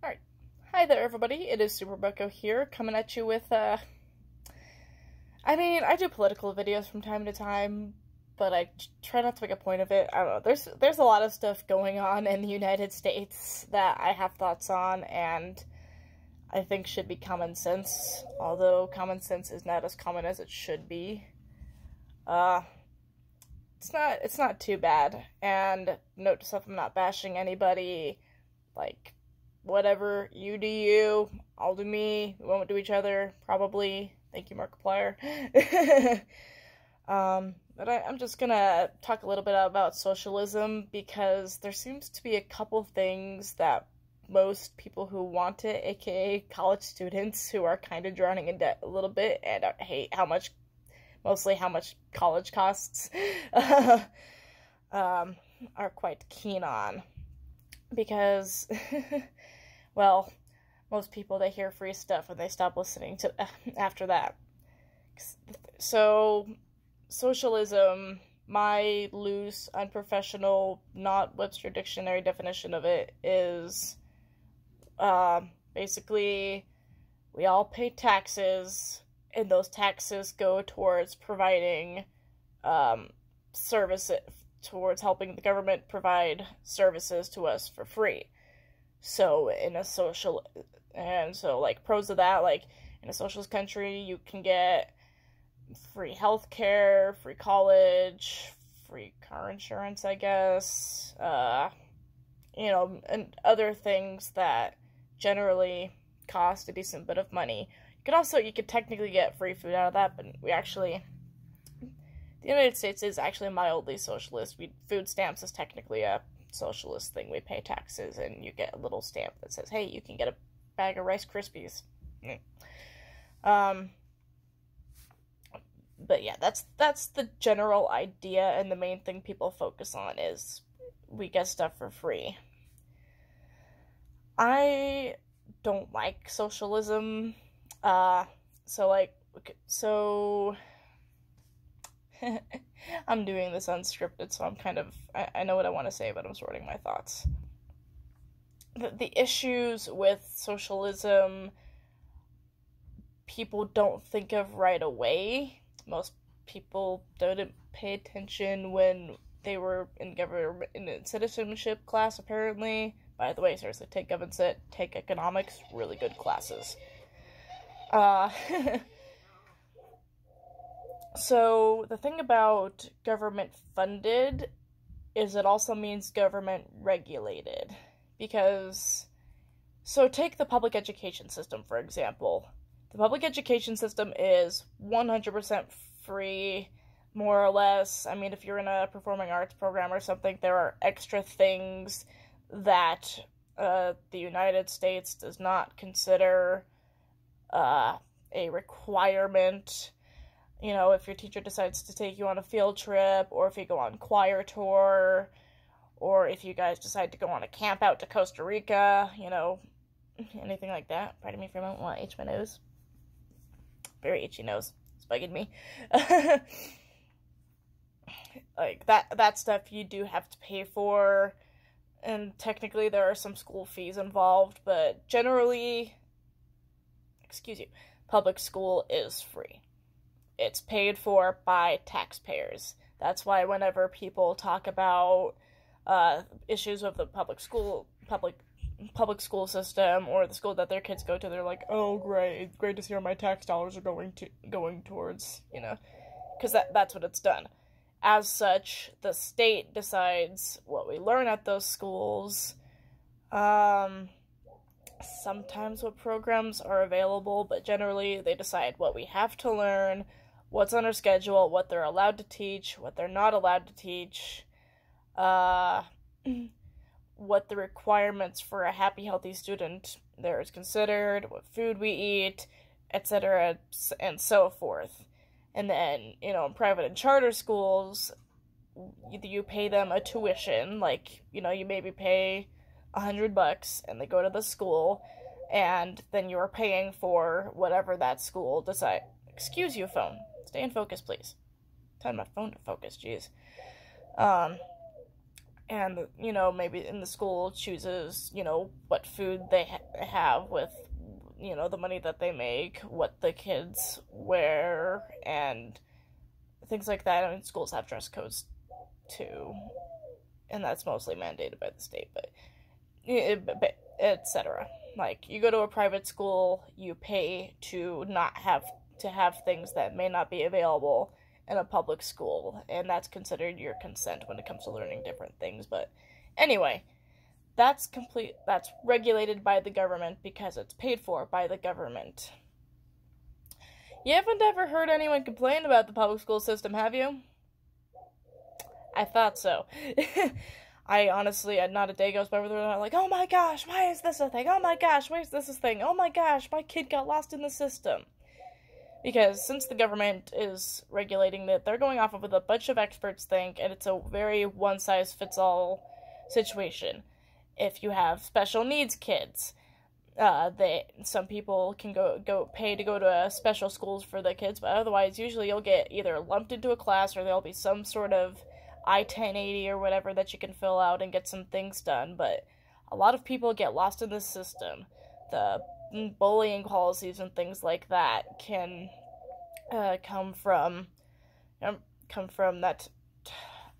Alright. Hi there, everybody. It is Super Bucko here, coming at you with, I do political videos from time to time, but I try not to make a point of it. I don't know. There's a lot of stuff going on in the United States that I have thoughts on, and I think should be common sense, although common sense is not as common as it should be. It's not too bad, and note to self, I'm not bashing anybody, like, whatever, you do you, I'll do me, we won't do each other, probably. Thank you, Markiplier. But I'm just gonna talk a little bit about socialism, because there seems to be a couple things that most people who want it, aka college students who are kind of drowning in debt a little bit and hate mostly how much college costs, are quite keen on. Because, well, most people, they hear free stuff and they stop listening to after that. So, socialism, my loose, unprofessional, not Webster Dictionary definition of it, is basically we all pay taxes, and those taxes go towards providing services, towards helping the government provide services to us for free. So like, pros of that, like, in a socialist country, you can get free healthcare, free college, free car insurance, I guess, and other things that generally cost a decent bit of money. You could technically get free food out of that, but the United States is actually mildly socialist. Food stamps is technically a socialist thing. We pay taxes, and you get a little stamp that says, hey, you can get a bag of Rice Krispies. But yeah, that's the general idea, and the main thing people focus on is we get stuff for free. I don't like socialism. I'm doing this unscripted, so I'm I know what I want to say, but I'm sorting my thoughts. The issues with socialism, people don't think of right away. Most people didn't pay attention when they were in citizenship class, apparently. By the way, seriously, take economics, really good classes. So, the thing about government funded is it also means government regulated. So take the public education system, for example. The public education system is 100% free, more or less. I mean, if you're in a performing arts program or something, there are extra things that the United States does not consider a requirement. You know, if your teacher decides to take you on a field trip, or if you go on choir tour, or if you guys decide to go on a camp out to Costa Rica, anything like that. Pardon me for a moment while I itch my nose. Very itchy nose. It's bugging me. Like, that stuff you do have to pay for, and technically there are some school fees involved, but generally, public school is free. It's paid for by taxpayers. That's why whenever people talk about issues with the public school system, or the school that their kids go to, they're like, oh, great to see where my tax dollars are going towards, because that's what it's done. As such, the state decides what we learn at those schools, sometimes what programs are available, but generally they decide what we have to learn, what's on our schedule, what they're allowed to teach, what they're not allowed to teach, what the requirements for a happy, healthy student there is considered, what food we eat, etc., and so forth. And then, in private and charter schools, you pay them a tuition, like, you maybe pay $100, and they go to the school, and then you're paying for whatever that school decide. Excuse you, phone. Stay in focus, please. Time my phone to focus, jeez. and, maybe in the school chooses, what food they have with, the money that they make, what the kids wear, and things like that. I mean, schools have dress codes too, and that's mostly mandated by the state, but etc. Like, you go to a private school, you pay to not have to have things that may not be available in a public school, and that's considered your consent when it comes to learning different things. But anyway, that's regulated by the government because it's paid for by the government. You haven't ever heard anyone complain about the public school system, have you? I thought so. I honestly, not a day goes by where they're not like, oh my gosh, why is this a thing? Oh my gosh, why is this a thing? Oh my gosh, my kid got lost in the system. Because since the government is regulating it, they're going off of what a bunch of experts think, and it's a very one-size-fits-all situation. If you have special needs kids, some people can go pay to go to special schools for the kids, but otherwise, usually you'll get either lumped into a class or there'll be some sort of I-1080 or whatever that you can fill out and get some things done. But a lot of people get lost in this system. The bullying policies and things like that can come from that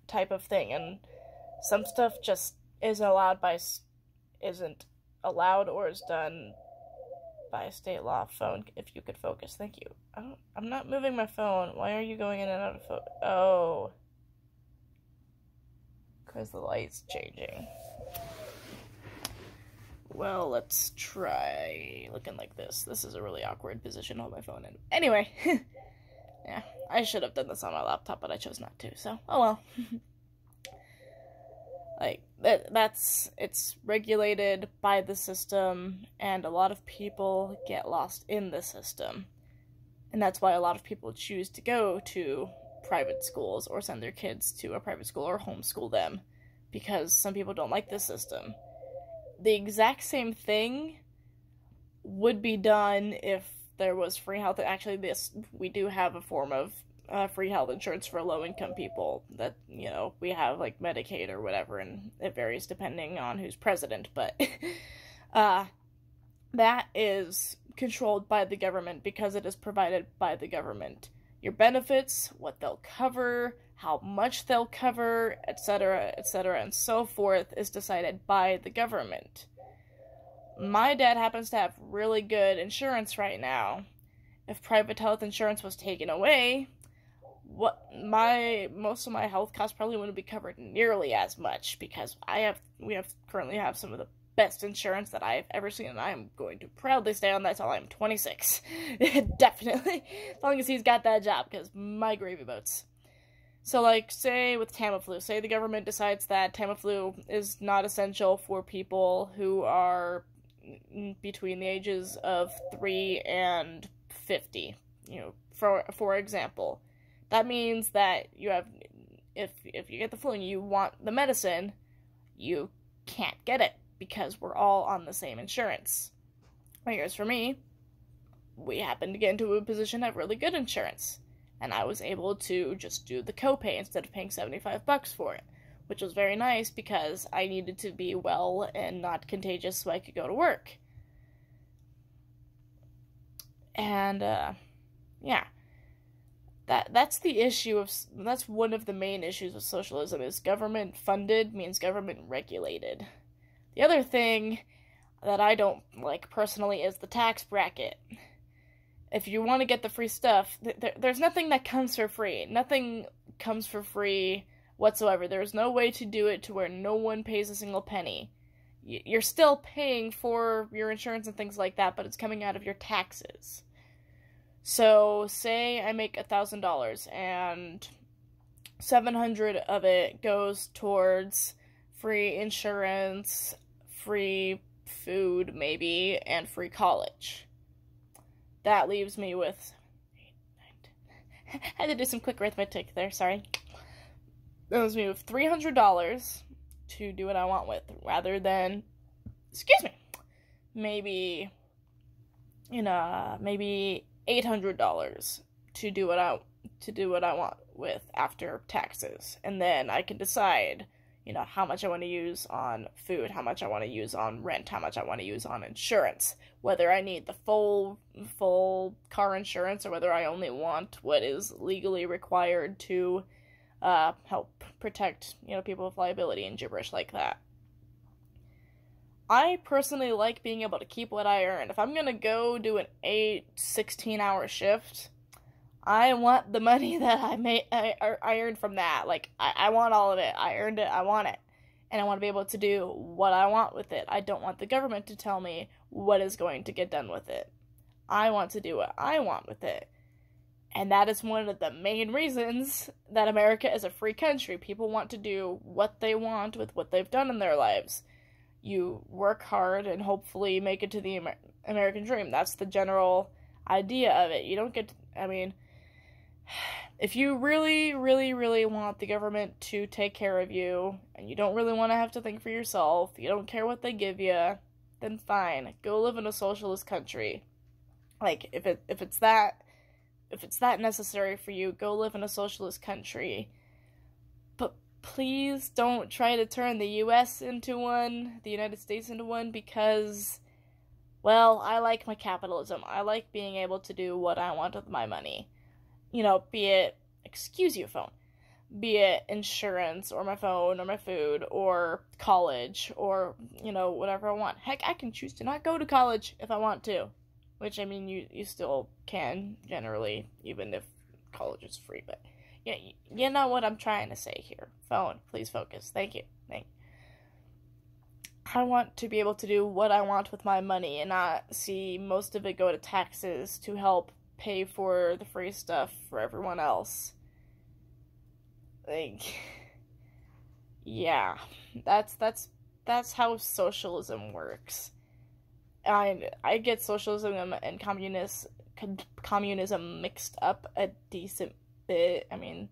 type of thing, and some stuff just isn't allowed or is done by state law. Phone, if you could focus, thank you. I'm not moving my phone. Why are you going in and out of focus? Oh, because the light's changing. Well, let's try looking like this. This is a really awkward position to hold my phone in. Anyway, yeah, I should have done this on my laptop, but I chose not to, so, oh well. Like, it's regulated by the system, and a lot of people get lost in the system. And that's why a lot of people choose to go to private schools or send their kids to a private school or homeschool them, because some people don't like the system. The exact same thing would be done if there was free health. Actually, we do have a form of free health insurance for low-income people that, we have, like, Medicaid or whatever, and it varies depending on who's president, but that is controlled by the government because it is provided by the government. Your benefits, what they'll cover, how much they'll cover, etc., and so forth, is decided by the government. My dad happens to have really good insurance right now. If private health insurance was taken away, most of my health costs probably wouldn't be covered nearly as much, because we currently have some of the best insurance that I've ever seen, and I am going to proudly stay on that till I'm 26. Definitely. As long as he's got that job, because my gravy boats. So, like, say with Tamiflu, say the government decides that Tamiflu is not essential for people who are between the ages of 3 and 50, for example. That means that if you get the flu and you want the medicine, you can't get it, because we're all on the same insurance. Whereas for me, we happened to get into a position of really good insurance, and I was able to just do the copay instead of paying $75 for it, which was very nice because I needed to be well and not contagious so I could go to work. And, yeah. That's the issue that's one of the main issues with socialism, is government funded means government regulated. The other thing that I don't like personally is the tax bracket. If you want to get the free stuff, there's nothing that comes for free. Nothing comes for free whatsoever. There's no way to do it to where no one pays a single penny. You're still paying for your insurance and things like that, but it's coming out of your taxes. So, say I make $1,000 and $700 of it goes towards free insurance, free food, maybe, and free college. That leaves me with... I had to do some quick arithmetic there, sorry. That leaves me with $300 to do what I want with, rather than... Excuse me! Maybe $800 to do what I want with after taxes. And then I can decide, you know, how much I want to use on food, how much I want to use on rent, how much I want to use on insurance, whether I need the full car insurance or whether I only want what is legally required to help protect, you know, people with liability and gibberish like that. I personally like being able to keep what I earn. If I'm gonna go do an 16-hour shift, I want the money that I earned from that. Like, I want all of it. I earned it. I want it. And I want to be able to do what I want with it. I don't want the government to tell me what is going to get done with it. I want to do what I want with it. And that is one of the main reasons that America is a free country. People want to do what they want with what they've done in their lives. You work hard and hopefully make it to the American dream. That's the general idea of it. You don't get to, I mean, if you really, really, really want the government to take care of you, and you don't really want to have to think for yourself, you don't care what they give you, then fine. Go live in a socialist country. Like, if it's that necessary for you, go live in a socialist country. But please don't try to turn the U.S. into one, the United States into one, because, well, I like my capitalism. I like being able to do what I want with my money. You know, be it, excuse you, phone, be it insurance, or my phone, or my food, or college, or, you know, whatever I want. Heck, I can choose to not go to college if I want to. Which, I mean, you still can, generally, even if college is free, but, yeah, you know what I'm trying to say here. Phone, please focus. Thank you. I want to be able to do what I want with my money and not see most of it go to taxes to help pay for the free stuff for everyone else. Like, yeah, that's how socialism works. I get socialism and communism mixed up a decent bit. I mean,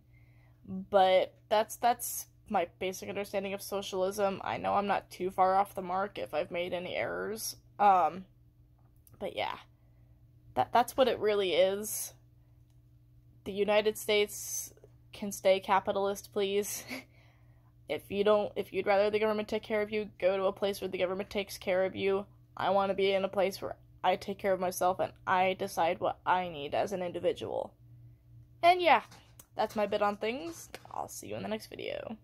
but that's my basic understanding of socialism. I know I'm not too far off the mark if I've made any errors. But yeah, that's what it really is. The United States can stay capitalist, please. If you'd rather the government take care of you, go to a place where the government takes care of you. I want to be in a place where I take care of myself and I decide what I need as an individual. And yeah, that's my bit on things. I'll see you in the next video.